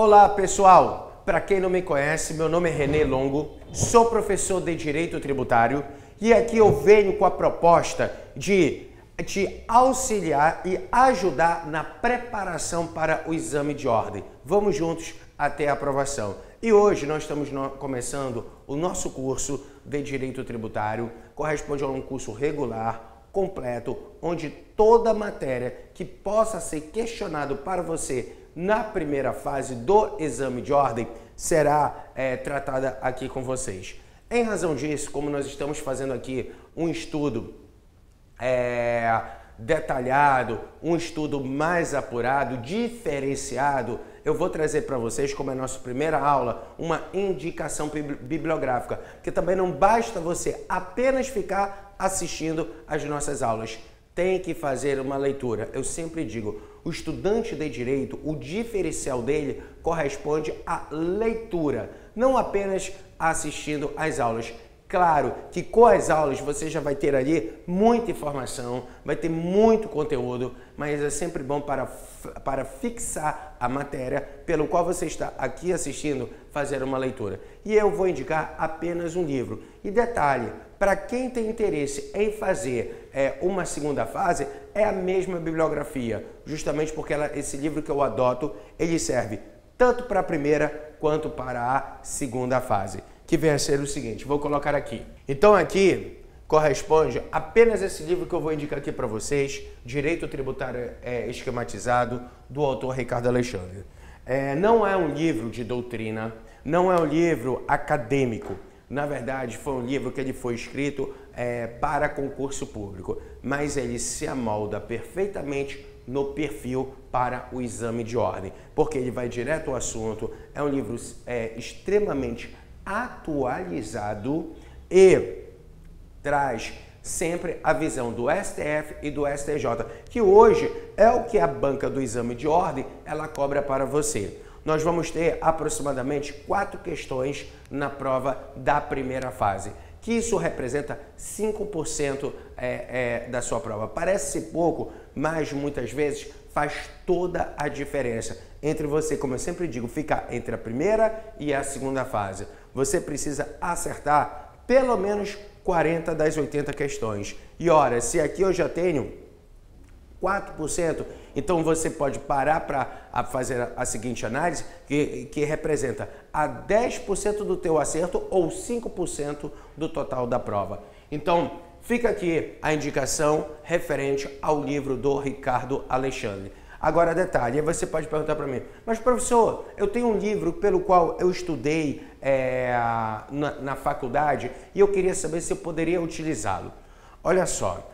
Olá pessoal, para quem não me conhece, meu nome é René Longo, sou professor de Direito Tributário e aqui eu venho com a proposta de te auxiliar e ajudar na preparação para o exame de ordem. Vamos juntos até a aprovação. E hoje nós estamos começando o nosso curso de Direito Tributário, corresponde a um curso regular, completo, onde toda matéria que possa ser questionado para você na primeira fase do exame de ordem será tratada aqui com vocês. Em razão disso, como nós estamos fazendo aqui um estudo detalhado, um estudo mais apurado, diferenciado, eu vou trazer para vocês, como é a nossa primeira aula, uma indicação bibliográfica, porque também não basta você apenas ficar assistindo às nossas aulas. Tem que fazer uma leitura. Eu sempre digo, o estudante de direito, o diferencial dele corresponde à leitura, não apenas assistindo às aulas. Claro que com as aulas você já vai ter ali muita informação, vai ter muito conteúdo, mas é sempre bom para fixar a matéria pelo qual você está aqui assistindo, fazer uma leitura. E eu vou indicar apenas um livro. E detalhe, para quem tem interesse em fazer uma segunda fase, é a mesma bibliografia, justamente porque esse livro que eu adoto, ele serve tanto para a primeira quanto para a segunda fase, que vem a ser o seguinte, vou colocar aqui. Então aqui corresponde apenas esse livro que eu vou indicar aqui para vocês, Direito Tributário Esquematizado, do autor Ricardo Alexandre. Não é um livro de doutrina, não é um livro acadêmico. Na verdade, foi um livro que ele foi escrito para concurso público, mas ele se amolda perfeitamente no perfil para o exame de ordem, porque ele vai direto ao assunto, é um livro extremamente atualizado e traz sempre a visão do STF e do STJ, que hoje é o que a banca do exame de ordem ela cobra para você. Nós vamos ter aproximadamente 4 questões na prova da primeira fase, que isso representa 5% da sua prova. Parece ser pouco, mas muitas vezes faz toda a diferença entre você, como eu sempre digo, ficar entre a primeira e a segunda fase. Você precisa acertar pelo menos 40 das 80 questões. E ora, se aqui eu já tenho 4%, então você pode parar para fazer a seguinte análise, que representa a 10% do teu acerto ou 5% do total da prova. Então, fica aqui a indicação referente ao livro do Ricardo Alexandre. Agora, detalhe, você pode perguntar para mim, mas professor, eu tenho um livro pelo qual eu estudei na faculdade e eu queria saber se eu poderia utilizá-lo. Olha só,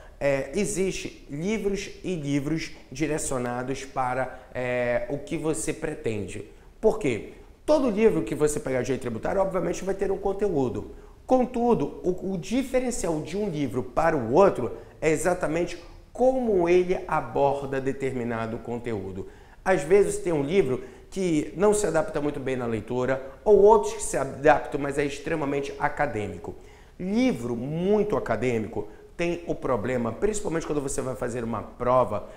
existem livros e livros direcionados para o que você pretende. Por quê? Todo livro que você pegar de direito tributário, obviamente, vai ter um conteúdo. Contudo, o diferencial de um livro para o outro é exatamente como ele aborda determinado conteúdo. Às vezes tem um livro que não se adapta muito bem na leitura, ou outros que se adaptam, mas é extremamente acadêmico. Livro muito acadêmico tem o problema, principalmente quando você vai fazer uma prova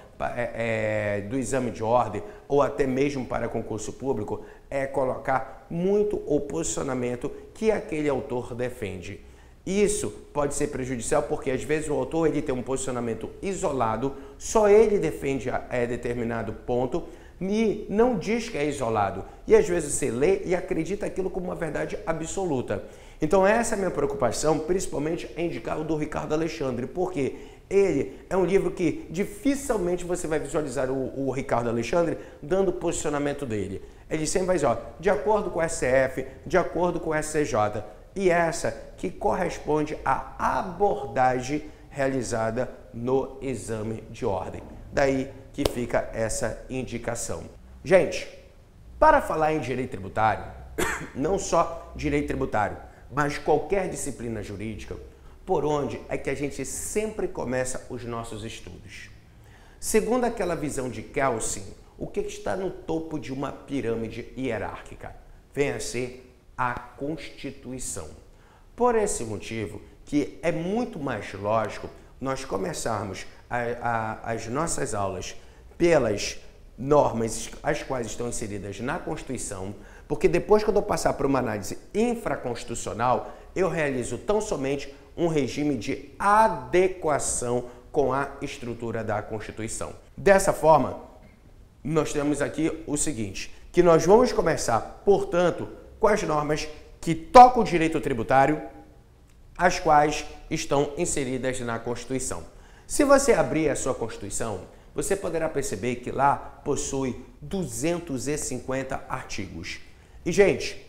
do exame de ordem ou até mesmo para concurso público, é colocar muito o posicionamento que aquele autor defende. Isso pode ser prejudicial porque às vezes o autor ele tem um posicionamento isolado, só ele defende determinado ponto e não diz que é isolado. E às vezes você lê e acredita aquilo como uma verdade absoluta. Então essa é a minha preocupação, principalmente em indicar o do Ricardo Alexandre, porque ele é um livro que dificilmente você vai visualizar o Ricardo Alexandre dando o posicionamento dele. Ele sempre vai dizer, ó, de acordo com o STF, de acordo com o STJ. E essa que corresponde à abordagem realizada no exame de ordem. Daí que fica essa indicação. Gente, para falar em direito tributário, não só direito tributário, mas qualquer disciplina jurídica, por onde é que a gente sempre começa os nossos estudos? Segundo aquela visão de Kelsen, o que está no topo de uma pirâmide hierárquica? Vem a ser a Constituição. Por esse motivo, que é muito mais lógico nós começarmos as nossas aulas pelas normas as quais estão inseridas na Constituição, porque depois que eu passar por uma análise infraconstitucional, eu realizo tão somente um regime de adequação com a estrutura da Constituição. Dessa forma, nós temos aqui o seguinte, que nós vamos começar, portanto, com as normas que tocam o direito tributário, as quais estão inseridas na Constituição. Se você abrir a sua Constituição, você poderá perceber que lá possui 250 artigos. E, gente,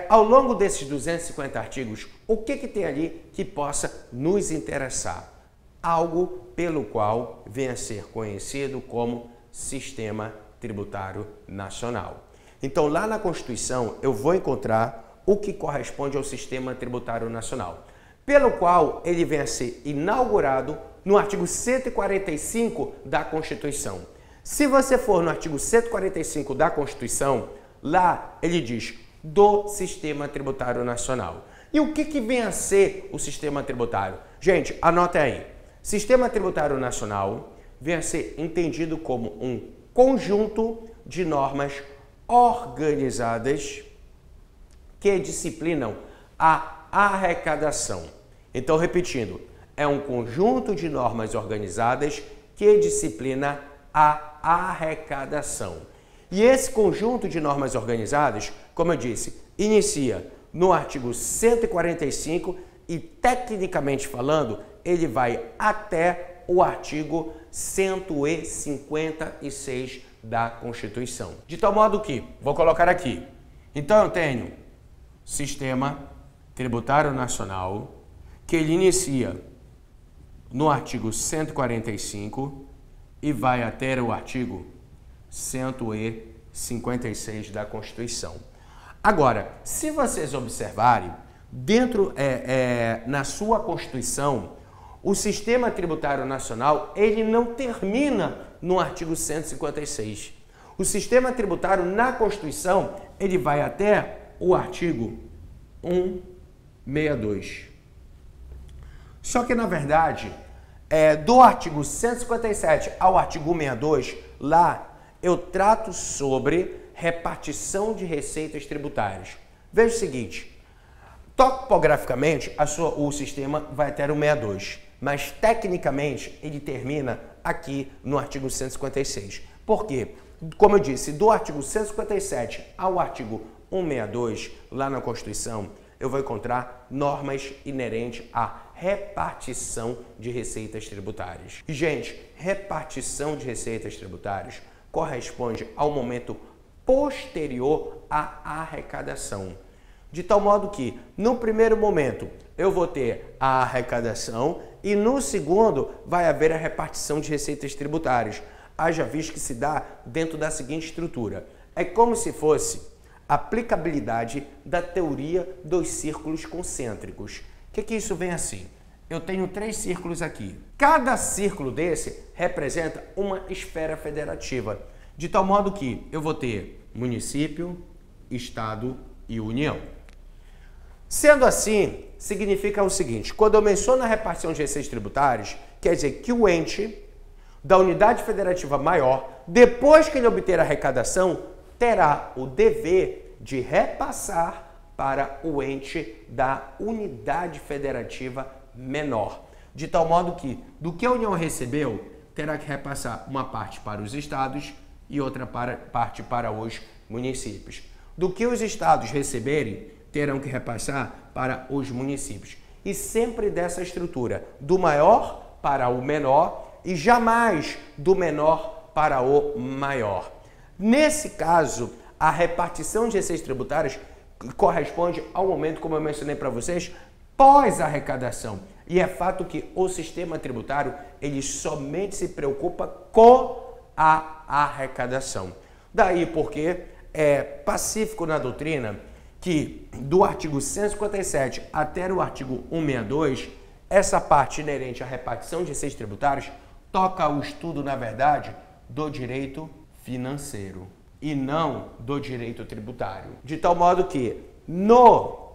ao longo desses 250 artigos, o que tem ali que possa nos interessar? Algo pelo qual venha a ser conhecido como Sistema Tributário Nacional. Então, lá na Constituição, eu vou encontrar o que corresponde ao Sistema Tributário Nacional, pelo qual ele vem a ser inaugurado no artigo 145 da Constituição. Se você for no artigo 145 da Constituição, lá ele diz do Sistema Tributário Nacional. E o que vem a ser o Sistema Tributário? Gente, anota aí. Sistema Tributário Nacional vem a ser entendido como um conjunto de normas organizadas que disciplinam a arrecadação. Então, repetindo, é um conjunto de normas organizadas que disciplina a arrecadação. E esse conjunto de normas organizadas, como eu disse, inicia no artigo 145 e, tecnicamente falando, ele vai até o artigo 156 da Constituição. De tal modo que, vou colocar aqui, então eu tenho Sistema Tributário Nacional, que ele inicia no artigo 145 e vai até o artigo 156 da Constituição. Agora, se vocês observarem, dentro na sua Constituição, o Sistema Tributário Nacional, ele não termina no artigo 156. O Sistema Tributário na Constituição, ele vai até o artigo 162. Só que, na verdade, do artigo 157 ao artigo 162, lá eu trato sobre repartição de receitas tributárias. Veja o seguinte, topograficamente, o sistema vai até o 162, mas tecnicamente ele termina aqui no artigo 156. Por quê? Como eu disse, do artigo 157 ao artigo 162, lá na Constituição, eu vou encontrar normas inerentes à repartição de receitas tributárias. E, gente, repartição de receitas tributárias corresponde ao momento posterior à arrecadação. De tal modo que, no primeiro momento, eu vou ter a arrecadação e, no segundo, vai haver a repartição de receitas tributárias. Haja visto que se dá dentro da seguinte estrutura. É como se fosse aplicabilidade da teoria dos círculos concêntricos. O que isso vem assim? Eu tenho 3 círculos aqui. Cada círculo desse representa uma esfera federativa, de tal modo que eu vou ter município, estado e União. Sendo assim, significa o seguinte, quando eu menciono a repartição de receitas tributárias, quer dizer que o ente da unidade federativa maior, depois que ele obter a arrecadação, terá o dever de repassar para o ente da unidade federativa menor. De tal modo que, do que a União recebeu, terá que repassar uma parte para os estados e outra parte para os municípios. Do que os estados receberem, terão que repassar para os municípios. E sempre dessa estrutura, do maior para o menor e jamais do menor para o maior. Nesse caso, a repartição de receitas tributárias corresponde ao momento, como eu mencionei para vocês, pós-arrecadação. E é fato que o sistema tributário, ele somente se preocupa com a arrecadação. Daí porque é pacífico na doutrina que do artigo 157 até o artigo 162, essa parte inerente à repartição de receitas tributárias toca ao estudo, na verdade, do direito financeiro e não do direito tributário. De tal modo que no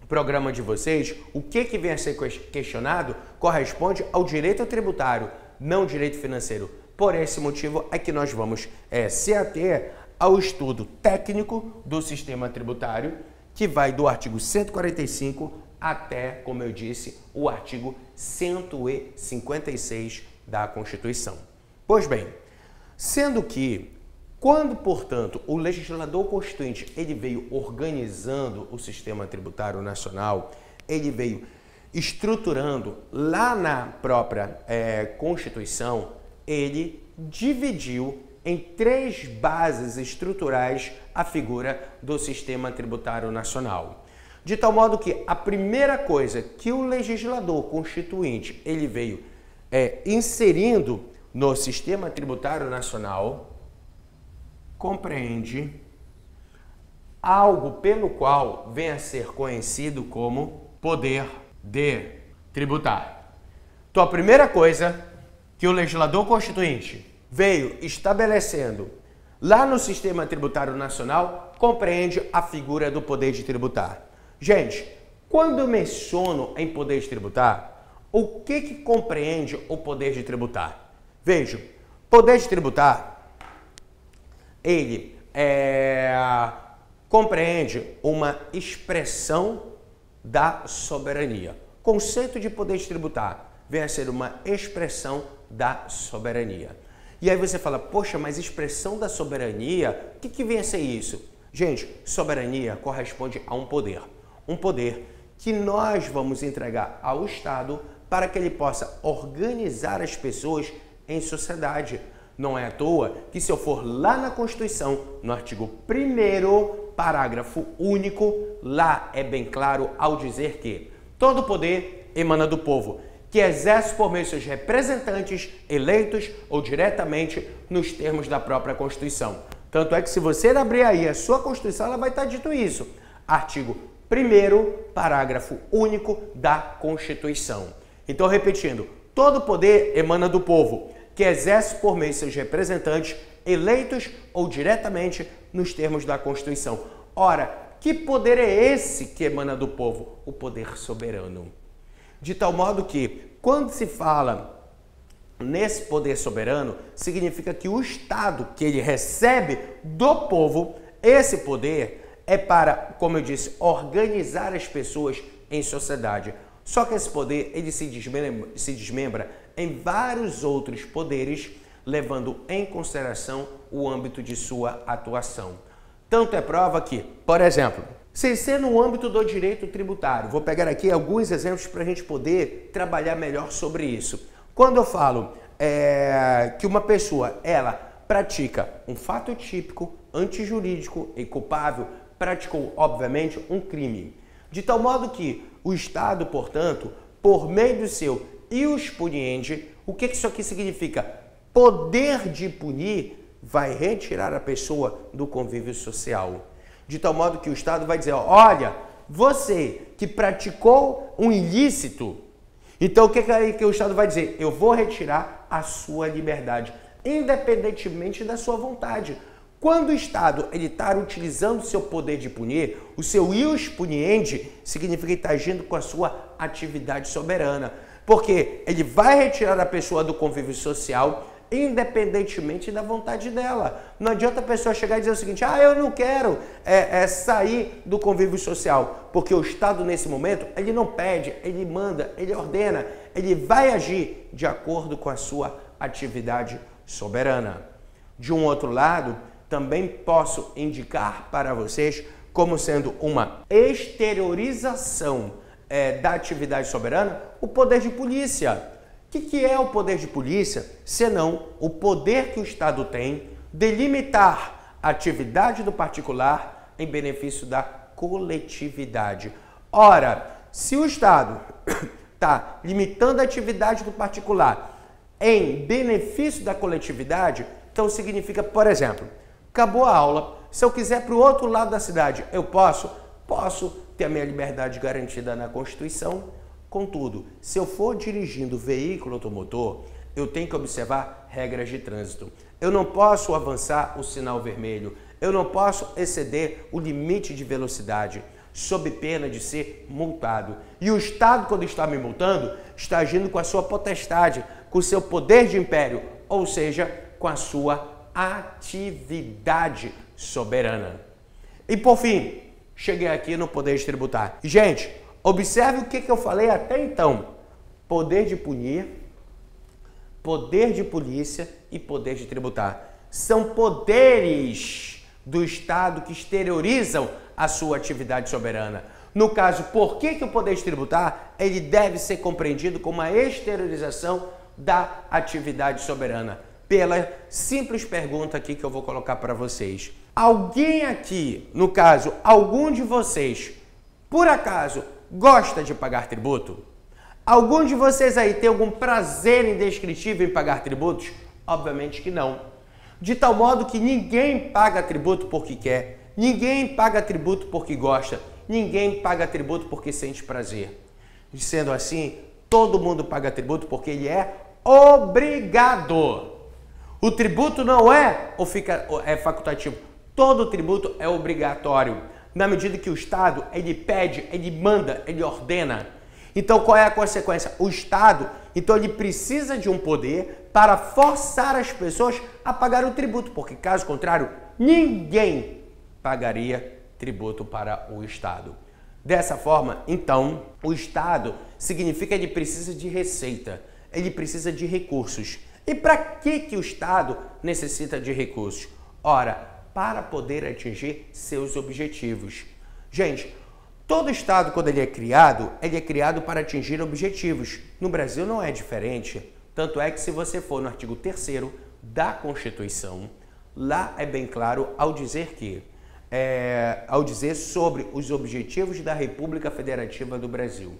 programa de vocês, o que vem a ser questionado corresponde ao direito tributário, não ao direito financeiro. Por esse motivo é que nós vamos se ater ao estudo técnico do sistema tributário, que vai do artigo 145 até, como eu disse, o artigo 156 da Constituição. Pois bem, sendo que, quando, portanto, o legislador constituinte ele veio organizando o sistema tributário nacional, ele veio estruturando lá na própria Constituição, ele dividiu em 3 bases estruturais a figura do sistema tributário nacional. De tal modo que a primeira coisa que o legislador constituinte ele veio inserindo no sistema tributário nacional compreende algo pelo qual vem a ser conhecido como poder de tributar. Então, a primeira coisa que o legislador constituinte veio estabelecendo lá no sistema tributário nacional compreende a figura do poder de tributar. Gente, quando eu menciono em poder de tributar, o que compreende o poder de tributar? Vejam, poder de tributar, ele compreende uma expressão da soberania. Conceito de poder de tributar vem a ser uma expressão da soberania. E aí você fala, poxa, mas expressão da soberania, o que vem a ser isso? Gente, soberania corresponde a um poder que nós vamos entregar ao Estado para que ele possa organizar as pessoas em sociedade. Não é à toa que, se eu for lá na Constituição, no artigo 1º, parágrafo único, lá é bem claro ao dizer que todo poder emana do povo, que exerce por meio de seus representantes eleitos ou diretamente nos termos da própria Constituição. Tanto é que, se você abrir aí a sua Constituição, ela vai estar dito isso. Artigo 1º, parágrafo único da Constituição. Então, repetindo, todo poder emana do povo, que exerce por meio de seus representantes eleitos ou diretamente nos termos da Constituição. Ora, que poder é esse que emana do povo? O poder soberano. De tal modo que, quando se fala nesse poder soberano, significa que o Estado que ele recebe do povo, esse poder é para, como eu disse, organizar as pessoas em sociedade. Só que esse poder ele se desmembra em vários outros poderes, levando em consideração o âmbito de sua atuação. Tanto é prova que, por exemplo, sem ser no âmbito do direito tributário, vou pegar aqui alguns exemplos para a gente poder trabalhar melhor sobre isso. Quando eu falo que uma pessoa ela pratica um fato típico, antijurídico e culpável, praticou, obviamente, um crime. De tal modo que o Estado, portanto, por meio do seu ius puniendi, o que isso aqui significa? Poder de punir, vai retirar a pessoa do convívio social. De tal modo que o Estado vai dizer, olha, você que praticou um ilícito, então o que o Estado vai dizer? Eu vou retirar a sua liberdade, independentemente da sua vontade. Quando o Estado está utilizando o seu poder de punir, o seu ius puniendi significa que está agindo com a sua atividade soberana. Porque ele vai retirar a pessoa do convívio social independentemente da vontade dela. Não adianta a pessoa chegar e dizer o seguinte, eu não quero sair do convívio social. Porque o Estado, nesse momento, ele não pede, ele manda, ele ordena, ele vai agir de acordo com a sua atividade soberana. De um outro lado, também posso indicar para vocês como sendo uma exteriorização da atividade soberana, o poder de polícia. O que é o poder de polícia, senão o poder que o Estado tem de limitar a atividade do particular em benefício da coletividade. Ora, se o Estado está limitando a atividade do particular em benefício da coletividade, então significa, por exemplo, acabou a aula, se eu quiser para o outro lado da cidade, eu posso ter a minha liberdade garantida na Constituição. Contudo, se eu for dirigindo veículo automotor, eu tenho que observar regras de trânsito. Eu não posso avançar o sinal vermelho, eu não posso exceder o limite de velocidade, sob pena de ser multado. E o Estado, quando está me multando, está agindo com a sua potestade, com o seu poder de império, ou seja, com a sua atividade soberana. E por fim, cheguei aqui no poder de tributar. Gente, observe o que eu falei até então. Poder de punir, poder de polícia e poder de tributar. São poderes do Estado que exteriorizam a sua atividade soberana. No caso, por que o poder de tributar ele deve ser compreendido como uma exteriorização da atividade soberana? Pela simples pergunta aqui que eu vou colocar para vocês. Alguém aqui, no caso, algum de vocês, por acaso, gosta de pagar tributo? Algum de vocês aí tem algum prazer indescritível em pagar tributos? Obviamente que não. De tal modo que ninguém paga tributo porque quer, ninguém paga tributo porque gosta, ninguém paga tributo porque sente prazer. Sendo assim, todo mundo paga tributo porque ele é obrigado. O tributo não é facultativo, todo tributo é obrigatório. Na medida que o Estado, ele pede, ele manda, ele ordena. Então, qual é a consequência? O Estado, então, ele precisa de um poder para forçar as pessoas a pagar o tributo, porque, caso contrário, ninguém pagaria tributo para o Estado. Dessa forma, então, o Estado significa que ele precisa de receita, ele precisa de recursos. E para que o Estado necessita de recursos? Ora, para poder atingir seus objetivos. Gente, todo Estado, quando ele é criado para atingir objetivos. No Brasil não é diferente. Tanto é que se você for no artigo 3º da Constituição, lá é bem claro ao dizer sobre os objetivos da República Federativa do Brasil,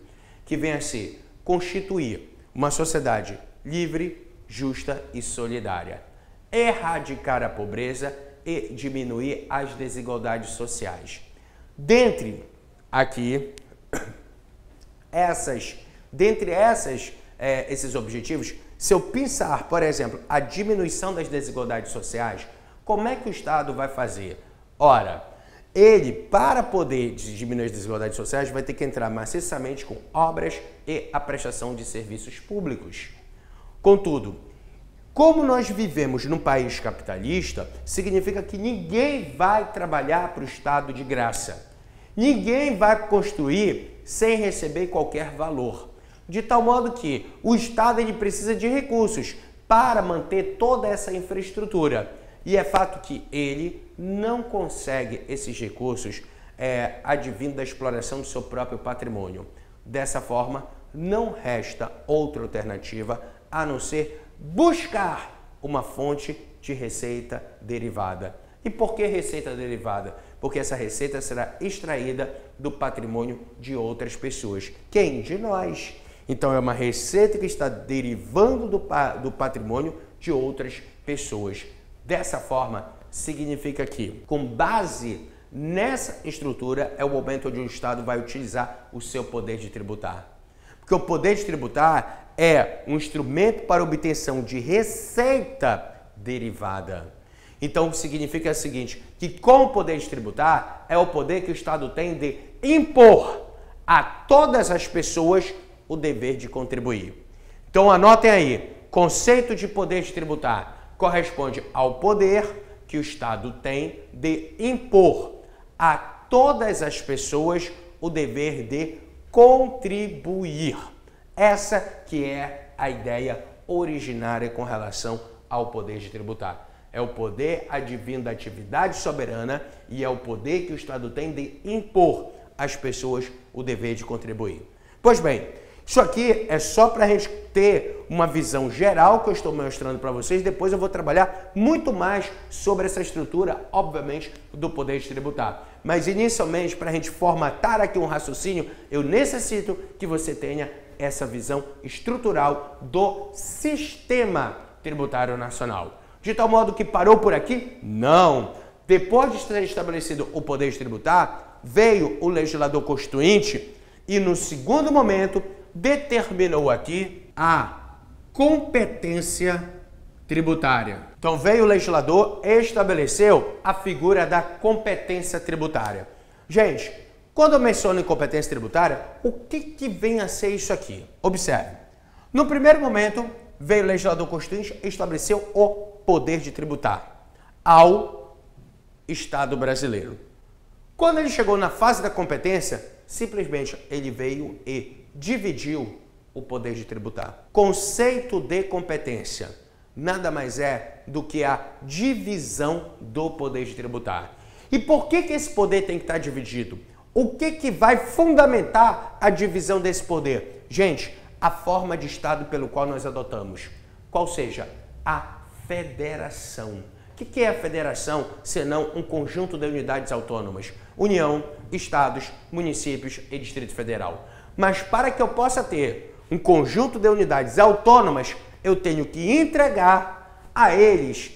que vem a ser constituir uma sociedade livre, justa e solidária, erradicar a pobreza e diminuir as desigualdades sociais. Dentre esses objetivos, se eu pensar, por exemplo, a diminuição das desigualdades sociais, como é que o Estado vai fazer? Ora, ele, para poder diminuir as desigualdades sociais, vai ter que entrar maciçamente com obras e a prestação de serviços públicos. Contudo, como nós vivemos num país capitalista, significa que ninguém vai trabalhar para o Estado de graça. Ninguém vai construir sem receber qualquer valor. De tal modo que o Estado ele precisa de recursos para manter toda essa infraestrutura. E é fato que ele não consegue esses recursos advindo da exploração do seu próprio patrimônio. Dessa forma, não resta outra alternativa a não ser buscar uma fonte de receita derivada. E por que receita derivada? Porque essa receita será extraída do patrimônio de outras pessoas. Quem? De nós. Então é uma receita que está derivando do patrimônio de outras pessoas. Dessa forma, significa que, com base nessa estrutura, é o momento onde o Estado vai utilizar o seu poder de tributar. Porque o poder de tributar é um instrumento para obtenção de receita derivada. Então, significa o seguinte, que com o poder de tributar, é o poder que o Estado tem de impor a todas as pessoas o dever de contribuir. Então, anotem aí, conceito de poder de tributar corresponde ao poder que o Estado tem de impor a todas as pessoas o dever de contribuir. Essa que é a ideia originária com relação ao poder de tributar. É o poder advindo da atividade soberana e é o poder que o Estado tem de impor às pessoas o dever de contribuir. Pois bem, isso aqui é só para a gente ter uma visão geral que eu estou mostrando para vocês. Depois eu vou trabalhar muito mais sobre essa estrutura, obviamente, do poder de tributar. Mas inicialmente, para a gente formatar aqui um raciocínio, eu necessito que você tenha essa visão estrutural do sistema tributário nacional. De tal modo que parou por aqui? Não! Depois de ter estabelecido o poder de tributar, veio o legislador constituinte e, no segundo momento, determinou aqui a competência tributária. Então veio o legislador e estabeleceu a figura da competência tributária. Gente, quando eu menciono incompetência tributária, o que vem a ser isso aqui? Observe. No primeiro momento, veio o legislador constituinte e estabeleceu o poder de tributar ao Estado brasileiro. Quando ele chegou na fase da competência, simplesmente ele veio e dividiu o poder de tributar. Conceito de competência nada mais é do que a divisão do poder de tributar. E por que esse poder tem que estar dividido? O que vai fundamentar a divisão desse poder? Gente, a forma de Estado pelo qual nós adotamos. Qual seja? A federação. O que é a federação, senão um conjunto de unidades autônomas? União, estados, municípios e Distrito Federal. Mas para que eu possa ter um conjunto de unidades autônomas, eu tenho que entregar a eles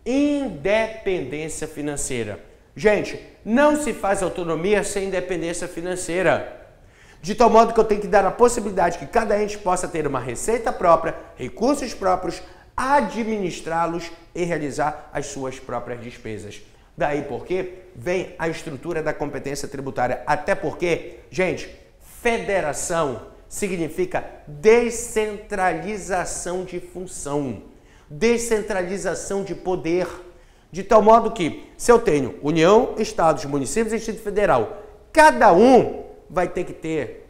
independência financeira. Gente, não se faz autonomia sem independência financeira. De tal modo que eu tenho que dar a possibilidade que cada ente possa ter uma receita própria, recursos próprios, administrá-los e realizar as suas próprias despesas. Daí porque vem a estrutura da competência tributária. Até porque, gente, federação significa descentralização de função, descentralização de poder. De tal modo que, se eu tenho União, Estados, municípios e Distrito Federal, cada um vai ter que ter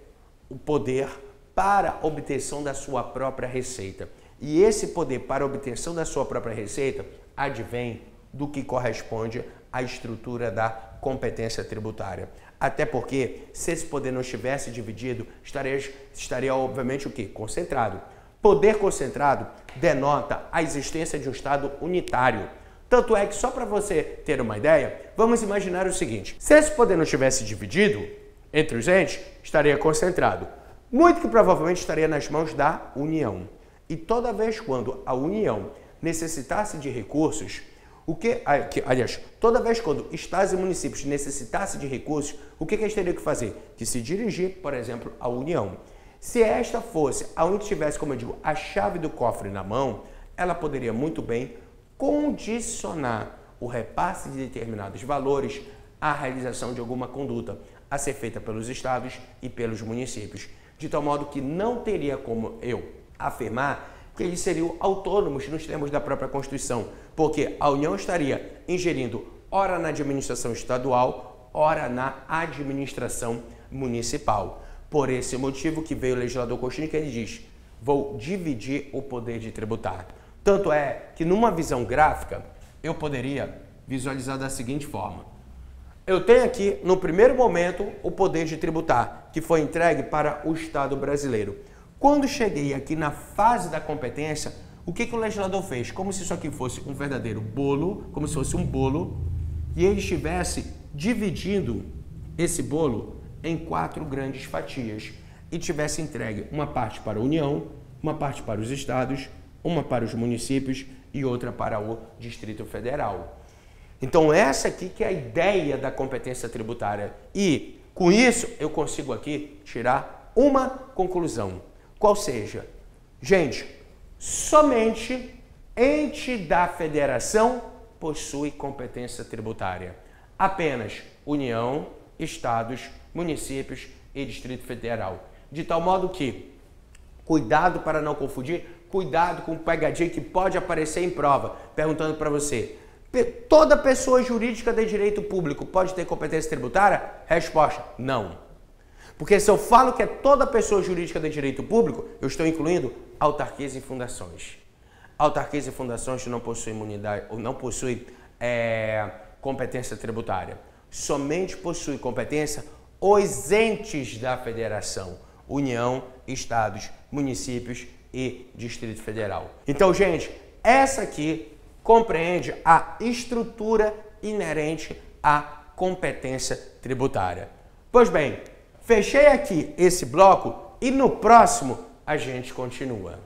o poder para a obtenção da sua própria receita. E esse poder para a obtenção da sua própria receita advém do que corresponde à estrutura da competência tributária. Até porque, se esse poder não estivesse dividido, estaria obviamente o quê? Concentrado. Poder concentrado denota a existência de um Estado unitário. Tanto é que, só para você ter uma ideia, vamos imaginar o seguinte: se esse poder não estivesse dividido entre os entes, estaria concentrado. Muito que provavelmente estaria nas mãos da União. E toda vez quando a União necessitasse de recursos, toda vez quando estados e municípios necessitassem de recursos, o que eles teriam que fazer? Que se dirigir, por exemplo, à União. Se esta fosse, aonde tivesse, como eu digo, a chave do cofre na mão, ela poderia muito bem condicionar o repasse de determinados valores à realização de alguma conduta a ser feita pelos estados e pelos municípios, de tal modo que não teria como eu afirmar que eles seriam autônomos nos termos da própria Constituição, porque a União estaria ingerindo ora na administração estadual, ora na administração municipal. Por esse motivo que veio o legislador constituinte, que ele diz: vou dividir o poder de tributar. Tanto é que numa visão gráfica, eu poderia visualizar da seguinte forma. Eu tenho aqui, no primeiro momento, o poder de tributar, que foi entregue para o Estado brasileiro. Quando cheguei aqui na fase da competência, o que o legislador fez? Como se isso aqui fosse um verdadeiro bolo, como se fosse um bolo, e ele estivesse dividindo esse bolo em 4 grandes fatias e tivesse entregue uma parte para a União, uma parte para os estados, uma para os municípios e outra para o Distrito Federal. Então essa aqui que é a ideia da competência tributária. E com isso eu consigo aqui tirar uma conclusão. Qual seja? Gente, somente ente da federação possui competência tributária. Apenas União, estados, municípios e Distrito Federal. De tal modo que, cuidado para não confundir, cuidado com pegadinha que pode aparecer em prova, perguntando para você: toda pessoa jurídica de direito público pode ter competência tributária? Resposta: não. Porque se eu falo que é toda pessoa jurídica de direito público, eu estou incluindo autarquias e fundações. Autarquias e fundações não possuem imunidade, ou não possuem competência tributária. Somente possui competência os entes da federação: União, estados, municípios e Distrito Federal. Então, gente, essa aqui compreende a estrutura inerente à competência tributária. Pois bem, fechei aqui esse bloco e no próximo a gente continua.